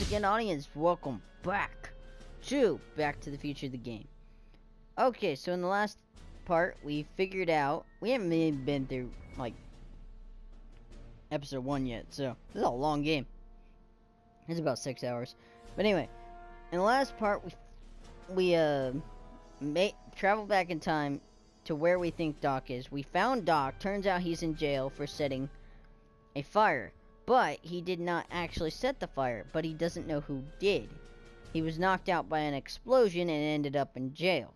again, audience, welcome back to Back to the Future, the game. Okay, so in the last part, we figured out, we haven't even been through, like, episode 1 yet, so this is a long game. It's about 6 hours. But anyway, in the last part, we traveled back in time to where we think Doc is. We found Doc. Turns out he's in jail for setting a fire. But he did not actually set the fire, but he doesn't know who did. He was knocked out by an explosion and ended up in jail.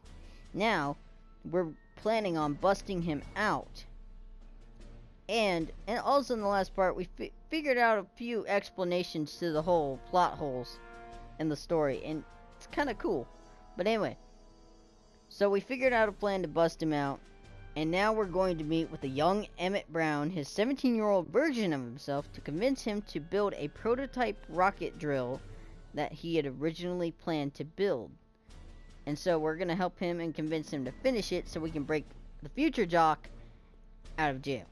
Now, we're planning on busting him out. And also in the last part, we figured out a few explanations to the whole plot holes in the story, and it's kind of cool. But anyway, so we figured out a plan to bust him out. And now we're going to meet with a young Emmett Brown, his 17-year-old version of himself, to convince him to build a prototype rocket drill that he had originally planned to build. And so we're going to help him and convince him to finish it so we can break the future Doc out of jail.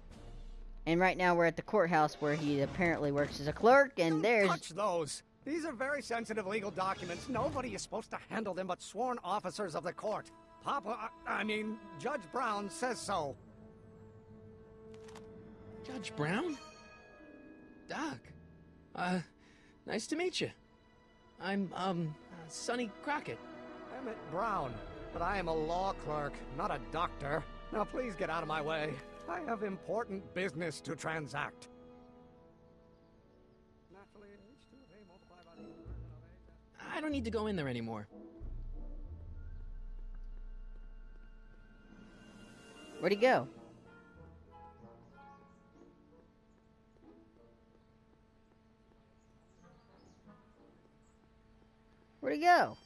And right now we're at the courthouse where he apparently works as a clerk, and Don't touch those! These are very sensitive legal documents. Nobody is supposed to handle them but sworn officers of the court. Judge Brown says so. Judge Brown? Doc. Nice to meet you. I'm, Sonny Crockett. Emmett Brown, but I am a law clerk, not a doctor. Now please get out of my way. I have important business to transact. I don't need to go in there anymore. Where'd he go? Where'd he go?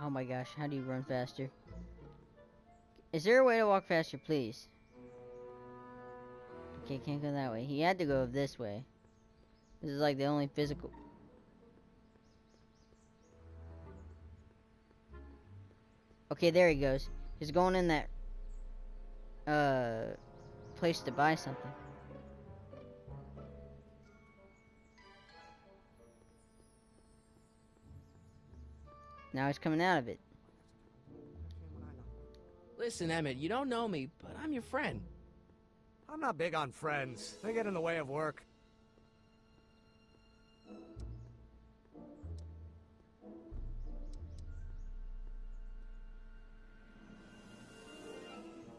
Oh my gosh, how do you run faster? Is there a way to walk faster, please? Okay, can't go that way. He had to go this way. This is like the only physical... Okay, there he goes. He's going in that, place to buy something. Now he's coming out of it. Listen, Emmett, you don't know me, but I'm your friend. I'm not big on friends. They get in the way of work.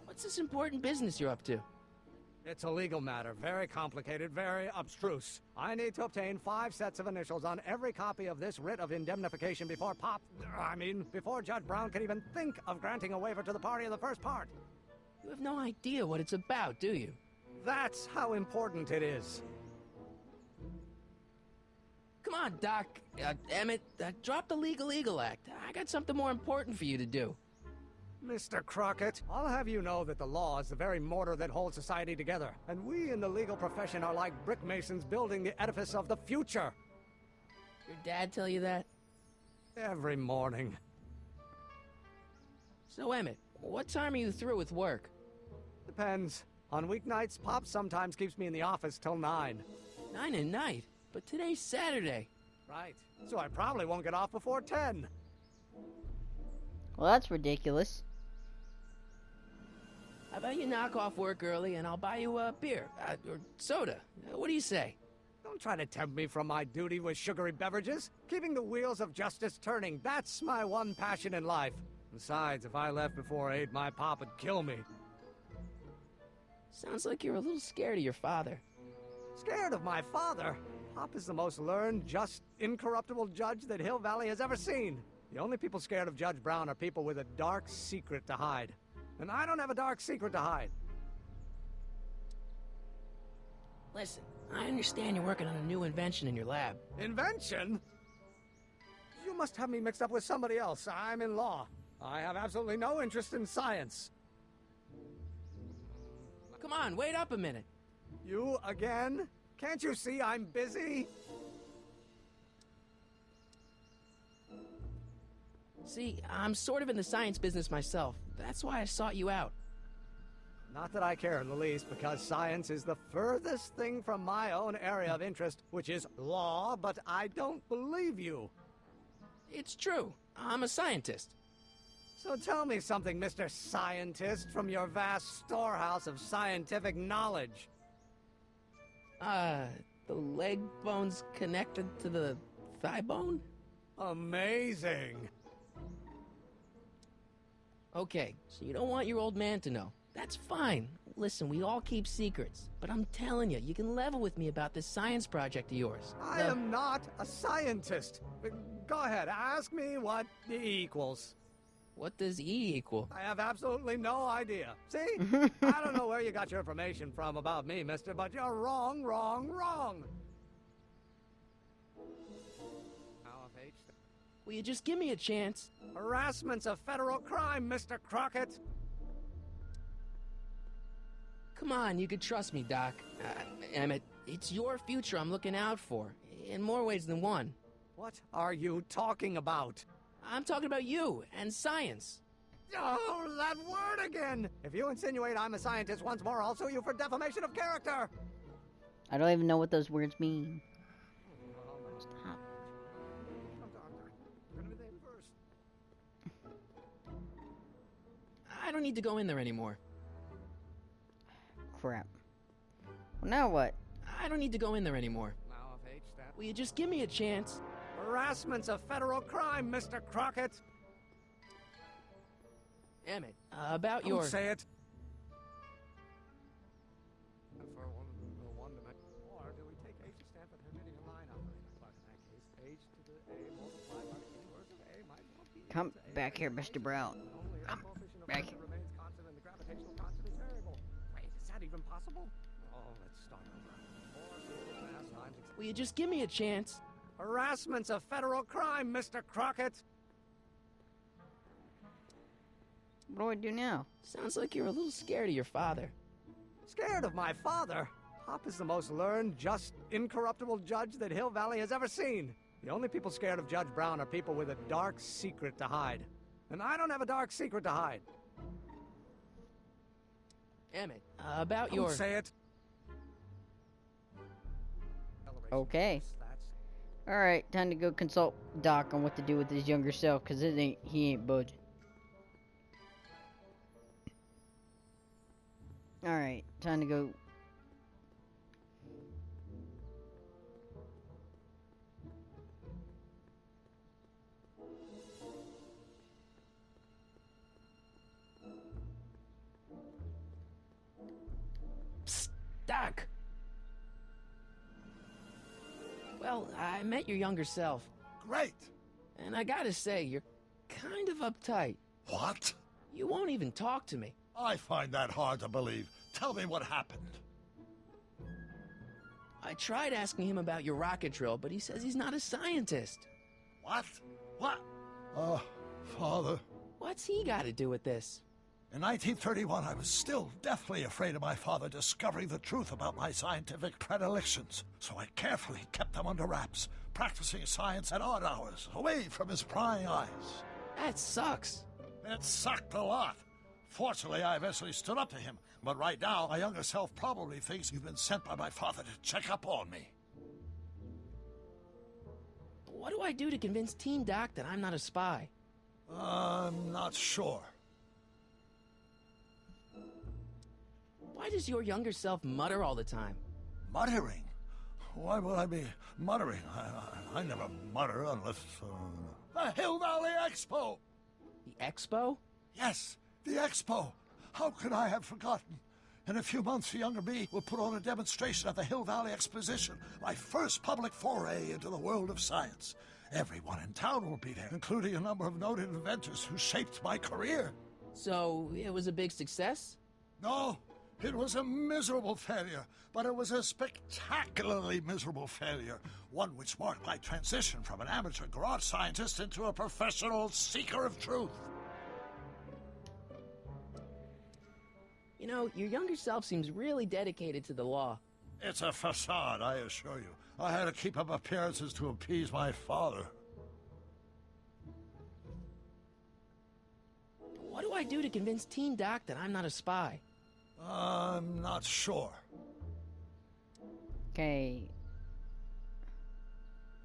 What's this important business you're up to? It's a legal matter, very complicated, very abstruse. I need to obtain 5 sets of initials on every copy of this writ of indemnification before before Judge Brown can even think of granting a waiver to the party in the first part. You have no idea what it's about, do you? That's how important it is. Come on, Doc. Emmett, drop the Legal Eagle Act. I got something more important for you to do. Mr. Crockett, I'll have you know that the law is the very mortar that holds society together, and we in the legal profession are like brick masons building the edifice of the future. Your dad tell you that? Every morning. So, Emmett, what time are you through with work? Depends. On weeknights, Pop sometimes keeps me in the office till 9. 9 at night? But today's Saturday. Right. So I probably won't get off before 10. Well, that's ridiculous. How about you knock off work early and I'll buy you a beer, or soda. What do you say? Don't try to tempt me from my duty with sugary beverages. Keeping the wheels of justice turning, that's my one passion in life. Besides, if I left before 8, my pop would kill me. Sounds like you're a little scared of your father. Scared of my father? Pop is the most learned, just, incorruptible judge that Hill Valley has ever seen. The only people scared of Judge Brown are people with a dark secret to hide. And I don't have a dark secret to hide. Listen, I understand you're working on a new invention in your lab. Invention? You must have me mixed up with somebody else. I'm in law. I have absolutely no interest in science. Come on, wait up a minute. You again? Can't you see I'm busy? See, I'm sort of in the science business myself. That's why I sought you out. Not that I care in the least, because science is the furthest thing from my own area of interest, which is law, but I don't believe you. It's true. I'm a scientist. So tell me something, Mr. Scientist, from your vast storehouse of scientific knowledge. The leg bone's connected to the thigh bone? Amazing. Okay, so you don't want your old man to know. That's fine. Listen, we all keep secrets. But I'm telling you, you can level with me about this science project of yours. I am not a scientist. Go ahead, ask me what E equals. What does E equal? I have absolutely no idea. See? I don't know where you got your information from about me, mister, but you're wrong, wrong, wrong. Will you just give me a chance? Harassment's a federal crime, Mr. Crockett. Come on, you could trust me, Doc. Emmett, it's your future I'm looking out for, in more ways than one. What are you talking about? I'm talking about you and science. Oh, that word again! If you insinuate I'm a scientist once more, I'll sue you for defamation of character! I don't even know what those words mean. Stop. I don't need to go in there anymore. Crap. Well, now what? I don't need to go in there anymore. Will you just give me a chance? Harassment's a federal crime, Mr. Crockett! Emmett, about your... Don't say it! Or do we take H to stand for the Hermitian line operator? But in that case, H to the A multiplied by the inverse of A might well be... Come back here, Mr. Brown. Come back here. Remains constant and the gravitational constant is variable. Wait, is that even possible? Oh, let's start over. Mass times... Will you just give me a chance? Harassment's a federal crime, Mr. Crockett! What do I do now? Sounds like you're a little scared of your father. Scared of my father? Pop is the most learned, just, incorruptible judge that Hill Valley has ever seen. The only people scared of Judge Brown are people with a dark secret to hide. And I don't have a dark secret to hide. Emmett, about Don't your... say it. Okay. Alright, time to go consult Doc on what to do with his younger self, because he ain't budging. Alright, time to go. Psst, Doc! Well, I met your younger self. Great! And I gotta say, you're kind of uptight. What? You won't even talk to me. I find that hard to believe. Tell me what happened. I tried asking him about your rocket drill, but he says he's not a scientist. What? What? Father. What's he got to do with this? In 1931, I was still deathly afraid of my father discovering the truth about my scientific predilections, so I carefully kept them under wraps, practicing science at odd hours, away from his prying eyes. That sucks. It sucked a lot. Fortunately, I eventually stood up to him, but right now, my younger self probably thinks you've been sent by my father to check up on me. What do I do to convince Teen Doc that I'm not a spy? I'm not sure. Why does your younger self mutter all the time? Muttering? Why would I be muttering? I never mutter unless... The Hill Valley Expo! The Expo? Yes, the Expo! How could I have forgotten? In a few months, the younger me will put on a demonstration at the Hill Valley Exposition, my first public foray into the world of science. Everyone in town will be there, including a number of noted inventors who shaped my career. So, it was a big success? No, it was a miserable failure, but it was a spectacularly miserable failure, one which marked my transition from an amateur garage scientist into a professional seeker of truth. You know, your younger self seems really dedicated to the law. It's a facade, I assure you. I had to keep up appearances to appease my father. What do I do to convince Teen Doc that I'm not a spy? I'm not sure. Okay.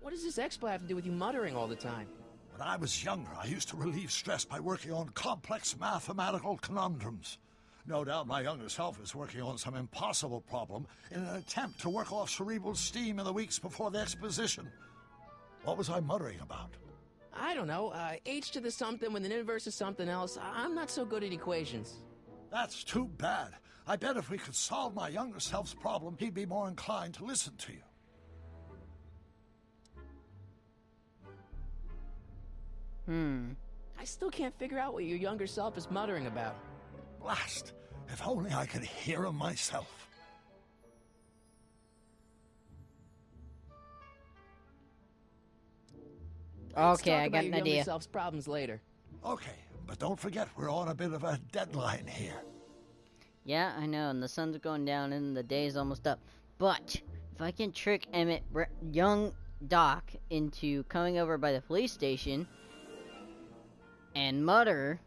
What does this expo have to do with you muttering all the time? When I was younger, I used to relieve stress by working on complex mathematical conundrums. No doubt my younger self is working on some impossible problem in an attempt to work off cerebral steam in the weeks before the exposition. What was I muttering about? I don't know, h to the something with an inverse of something else. I'm not so good at equations. That's too bad. I bet if we could solve my younger self's problem, he'd be more inclined to listen to you. I still can't figure out what your younger self is muttering about. Blast! If only I could hear him myself. Okay, I Let's talk got about an your idea. younger self's problems later. Okay, but don't forget we're on a bit of a deadline here. Yeah, I know, and the sun's going down and the day's almost up. But if I can trick young Doc into coming over by the police station and mutter,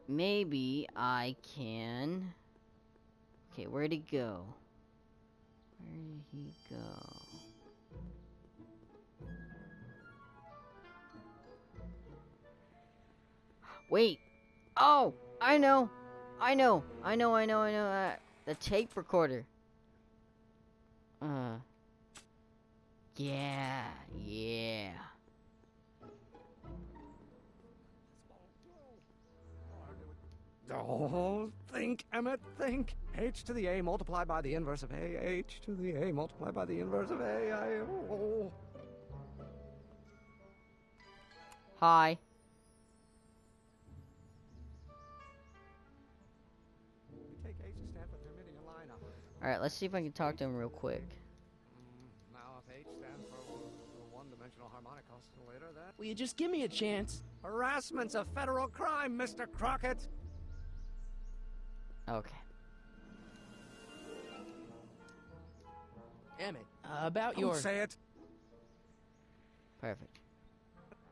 maybe I can... Okay, where'd he go? Where did he go? Wait! Oh! I know! The tape recorder. Yeah. Oh, think, Emmett, think. H to the A multiplied by the inverse of A. H to the A multiplied by the inverse of A. Hi. We take H to stand for Thermidorian line operator. Alright, let's see if I can talk to him real quick. Now, if H stands for the one-dimensional harmonic oscillator, that... Will you just give me a chance? Harassment's a federal crime, Mr. Crockett! Okay. Emmett, about Don't your... say it! Perfect.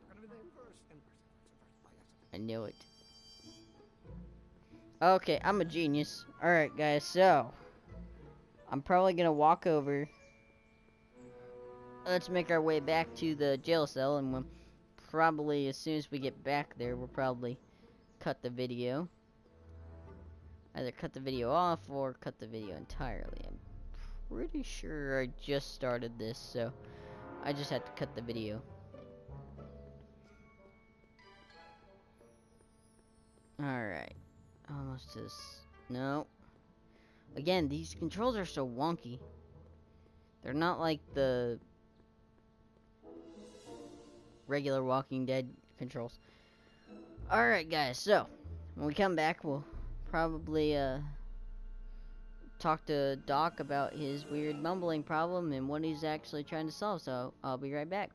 Gonna be the inverse. I knew it. Okay, I'm a genius. Alright, guys, so... I'm probably gonna walk over. Let's make our way back to the jail cell, and we'll probably, as soon as we get back there, we'll probably cut the video. Either cut the video off, or cut the video entirely. I'm pretty sure I just started this, so I just have to cut the video. Alright. Almost to this. No. Again, these controls are so wonky. They're not like the regular Walking Dead controls. Alright, guys, so when we come back, we'll probably talk to Doc about his weird mumbling problem and what he's actually trying to solve, so I'll be right back.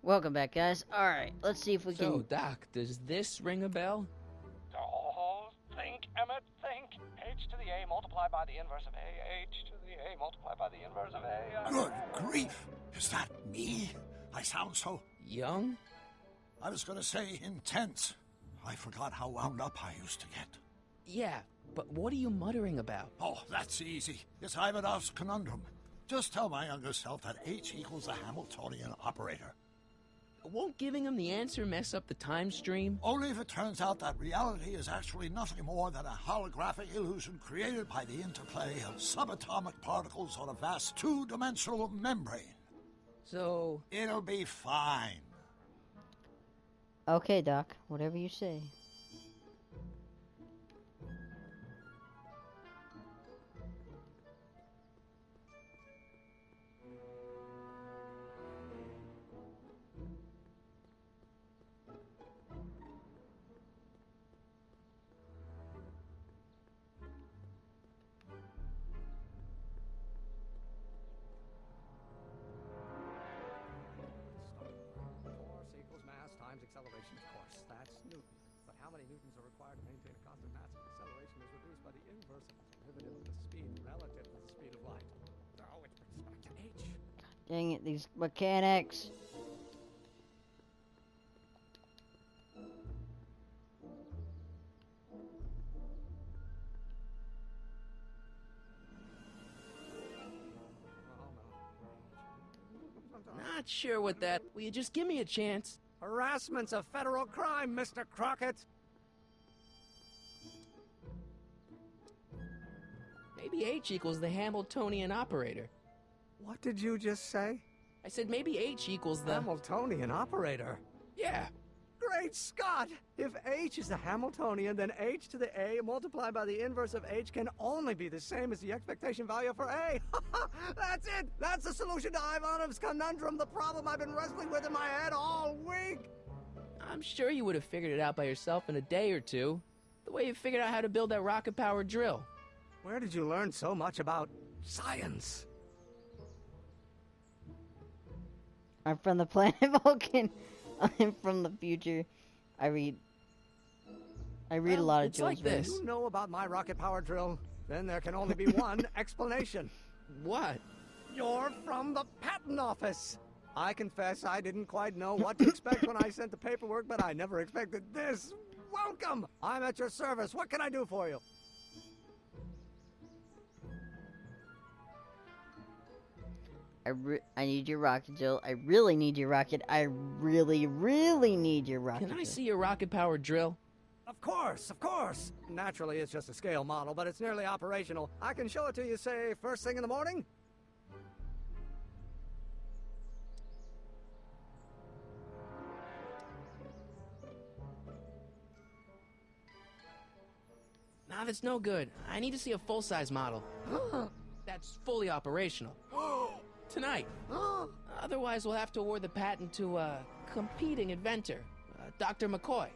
Welcome back, guys. Alright, let's see if we So, can... Doc, does this ring a bell? Oh, think, Emmett, think. H to the A multiplied by the inverse of A. H to the A multiplied by the inverse of A. Good grief! Is that me? I sound so... Young? I was gonna say intense. I forgot how wound up I used to get. Yeah, but what are you muttering about? Oh, that's easy. It's Ivanov's conundrum. Just tell my younger self that H equals the Hamiltonian operator. Won't giving him the answer mess up the time stream? Only if it turns out that reality is actually nothing more than a holographic illusion created by the interplay of subatomic particles on a vast two-dimensional membrane. So... It'll be fine. Okay, Doc, whatever you say. Force equals mass times acceleration, of course. That's Newton. But how many newtons are required to maintain a constant mass if acceleration is reduced by the inverse of the derivative of the speed relative to the speed of light? Oh, it's with respect to h. Dang it, these mechanics. Not sure what that... Will you just give me a chance? Harassment's a federal crime, Mr. Crockett. Maybe H equals the Hamiltonian operator. What did you just say? I said maybe H equals the... Hamiltonian operator. Yeah. Great Scott! If H is the Hamiltonian, then H to the A multiplied by the inverse of H can only be the same as the expectation value for A. That's it! That's the solution to Ivanov's conundrum, the problem I've been wrestling with in my head all week! I'm sure you would have figured it out by yourself in a day or two. The way you figured out how to build that rocket-powered drill. Where did you learn so much about science? I'm from the planet Vulcan. I'm from the future. I read a lot of it's like Jules this. You know about my rocket power drill? Then there can only be one explanation. What? You're from the patent office. I confess I didn't quite know what to expect when I sent the paperwork, but I never expected this. Welcome! I'm at your service. What can I do for you? I need your rocket, Jill. I really need your rocket. I really, really need your rocket. Can I Jill. see your rocket-powered drill? Of course, of course. Naturally, it's just a scale model, but it's nearly operational. I can show it to you, say, first thing in the morning? Nah, that's no good. I need to see a full-size model. That's fully operational. Tonight. Otherwise, we'll have to award the patent to a competing inventor, Dr. McCoy.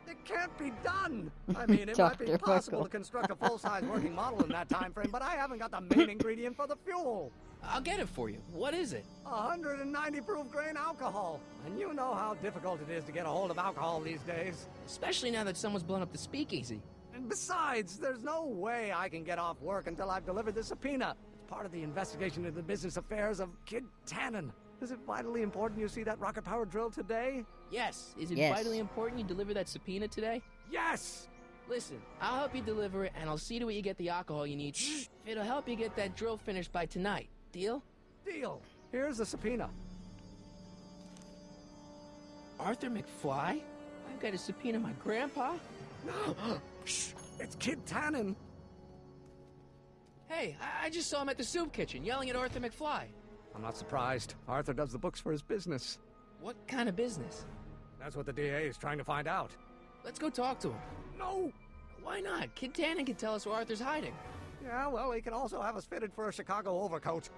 It can't be done! I mean, it might be Dr. possible Buckle. to construct a full-size working model in that time frame, but I haven't got the main ingredient for the fuel. I'll get it for you. What is it? 190 proof grain alcohol. And you know how difficult it is to get a hold of alcohol these days. Especially now that someone's blown up the speakeasy. And besides, there's no way I can get off work until I've delivered the subpoena. It's part of the investigation into the business affairs of Kid Tannen. Is it vitally important you see that rocket-powered drill today? Yes. Is it Yes. vitally important you deliver that subpoena today? Yes! Listen, I'll help you deliver it, and I'll see to it you get the alcohol you need. It'll help you get that drill finished by tonight. Deal? Deal. Here's the subpoena. Arthur McFly? I've got to subpoena my grandpa? Shh! It's Kid Tannen. Hey, I just saw him at the soup kitchen yelling at Arthur McFly. I'm not surprised. Arthur does the books for his business. What kind of business? That's what the DA is trying to find out. Let's go talk to him. No! Why not? Kid Tannen can tell us where Arthur's hiding. Yeah, well, he can also have us fitted for a Chicago overcoat.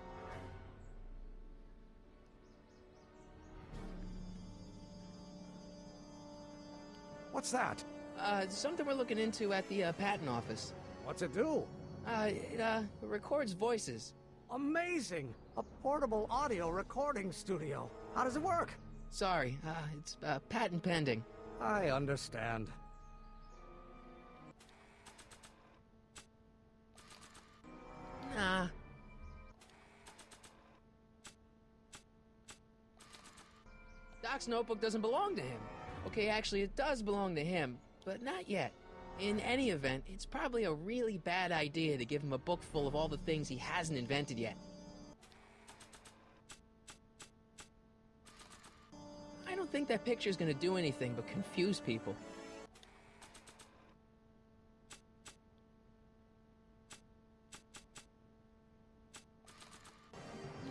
What's that? Something we're looking into at the patent office. What's it do? It records voices. Amazing! A portable audio recording studio. How does it work? Sorry, it's patent pending. I understand. Nah. Doc's notebook doesn't belong to him. Okay, actually, it does belong to him, but not yet. In any event, it's probably a really bad idea to give him a book full of all the things he hasn't invented yet. I don't think that picture's gonna do anything but confuse people.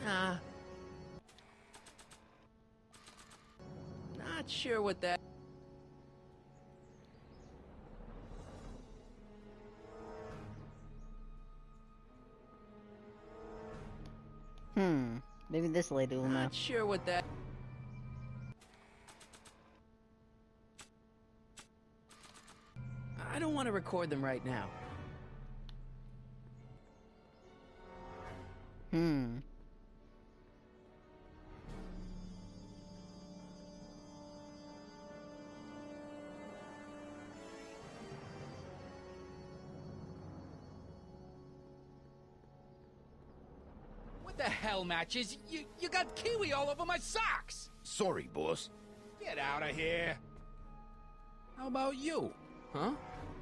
Nah. Not sure what that... Maybe this lady will know. Not sure what that... I don't want to record them right now. What the hell, Matches? You got kiwi all over my socks! Sorry, boss. Get out of here! How about you? Huh?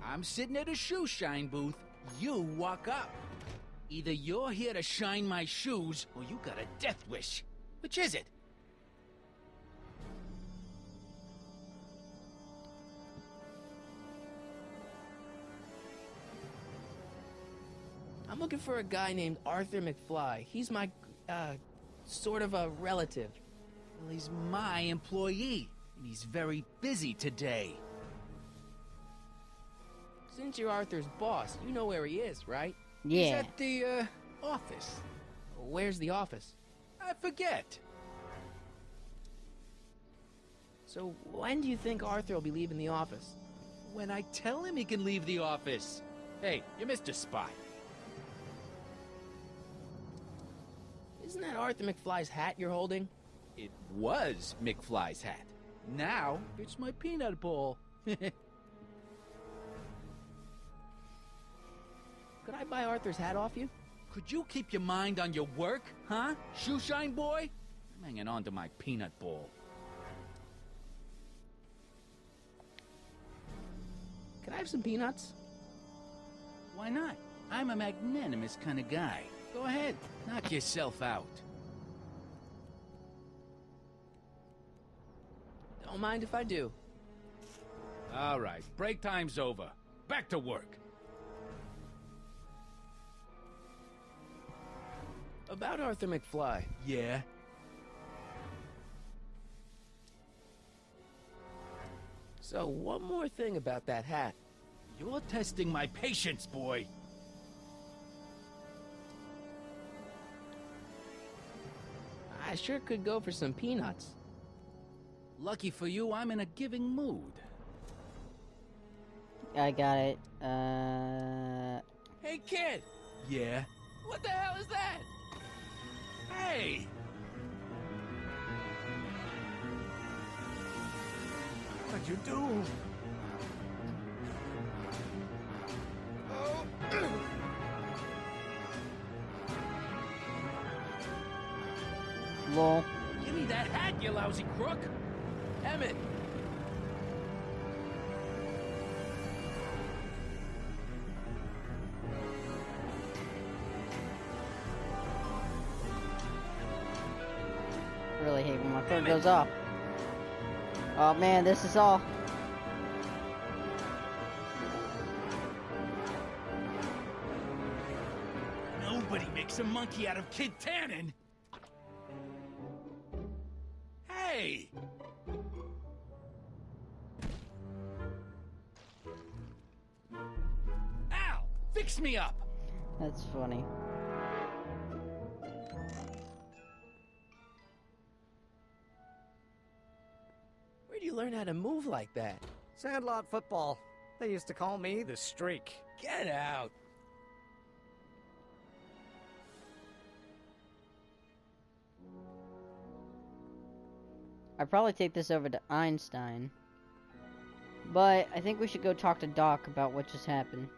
I'm sitting at a shoe shine booth. You walk up. Either you're here to shine my shoes, or you got a death wish. Which is it? I'm looking for a guy named Arthur McFly. He's my, sort of a relative. Well, he's my employee, and he's very busy today. Since you're Arthur's boss, you know where he is, right? He's Yeah. at the, office. Where's the office? I forget. So when do you think Arthur will be leaving the office? When I tell him he can leave the office. Hey, you missed a spot. Isn't that Arthur McFly's hat you're holding? It was McFly's hat. Now, it's my peanut bowl. Could I buy Arthur's hat off you? Could you keep your mind on your work, huh? Shoeshine boy? I'm hanging on to my peanut bowl. Can I have some peanuts? Why not? I'm a magnanimous kind of guy. Go ahead, knock yourself out. Don't mind if I do. All right, break time's over. Back to work. About Arthur McFly. Yeah? So, one more thing about that hat. You're testing my patience, boy. I sure could go for some peanuts. Lucky for you, I'm in a giving mood. I got it. Hey, kid! Yeah? What the hell is that? Hey! What'd you do? Lol. Give me that hat, you lousy crook! Emmett! Really hate when my phone goes off. Oh man, this is all. Nobody makes a monkey out of Kid Tannen! Hey! Ow! Fix me up! That's funny. Where'd you learn how to move like that? Sandlot football. They used to call me the Streak. Get out! I'd probably take this over to Einstein. But I think we should go talk to Doc about what just happened.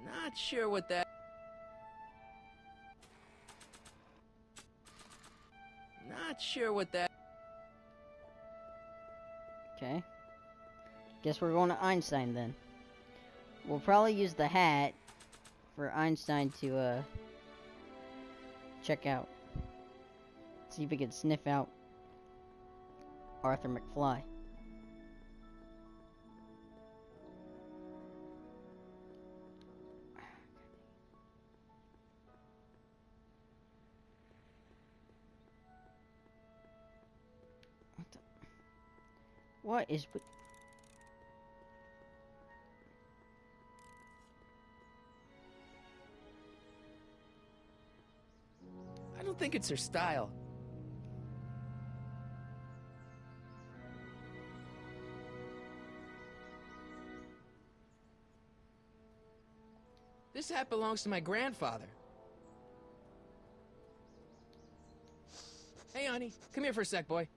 Not sure what that... Not sure what that... Okay. Guess we're going to Einstein then. We'll probably use the hat for Einstein to, check out. See if we can sniff out Arthur McFly. What is with... I don't think it's her style. This hat belongs to my grandfather. Hey, honey, come here for a sec, boy.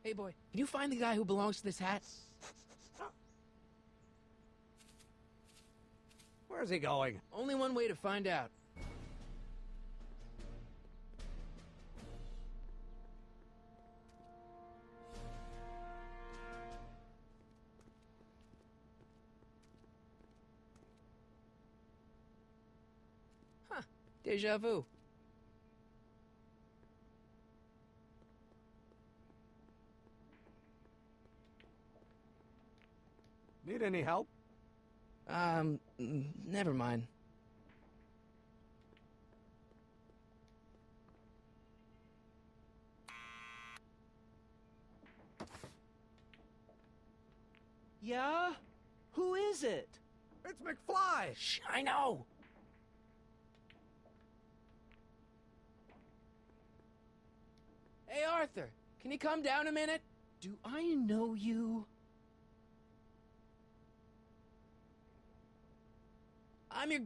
Hey, boy, can you find the guy who belongs to this hat? Where's he going? Only one way to find out. Deja vu. Need any help? Never mind. Yeah? Who is it? It's McFly! Shh, I know! Hey, Arthur, can you come down a minute? Do I know you? I'm your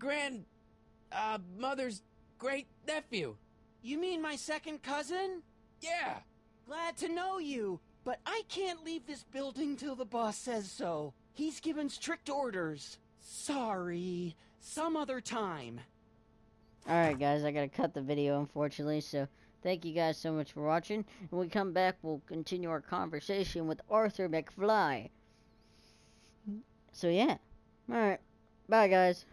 mother's great nephew. You mean my second cousin? Yeah. Glad to know you, but I can't leave this building till the boss says so. He's given strict orders. Sorry. Some other time. Alright guys, I gotta cut the video unfortunately, so thank you guys so much for watching. When we come back, we'll continue our conversation with Arthur McFly. So yeah. Alright. Bye guys.